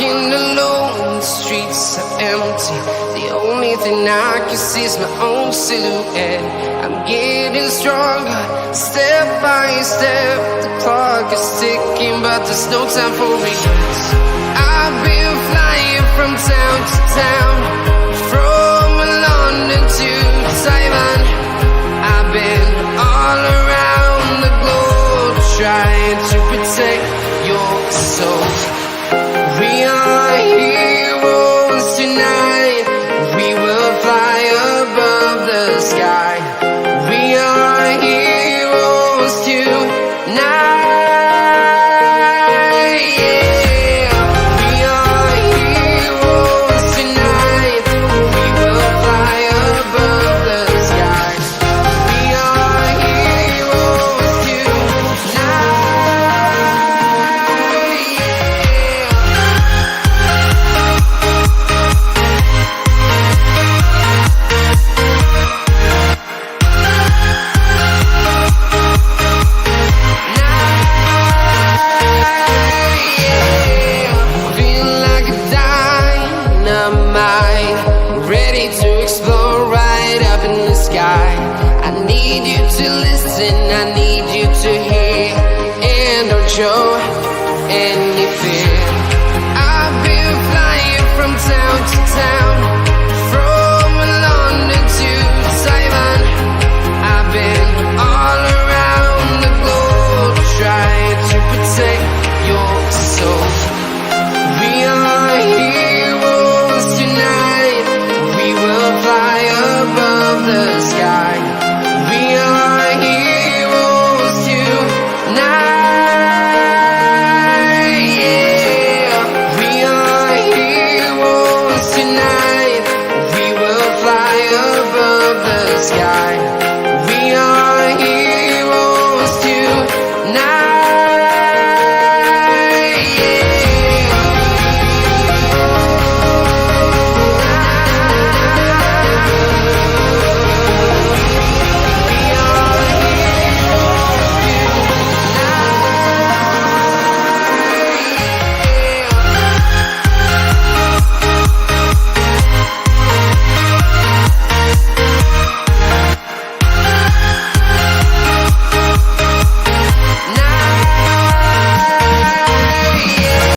Walking alone, the streets are empty. The only thing I can see is my own silhouette. I'm getting stronger, step by step. The clock is ticking, but there's no time for regrets. I've been flying from town to town, from London to Taiwan. I've been all around the globe, trying to protect your soul. We are heroes tonight. We will fly above the sky. We are heroes tonight. Yeah. We are heroes tonight. We will fly above the sky. We are heroes tonight. Ready to explore right up in the sky. I need you to listen, I need you to hear. And don't show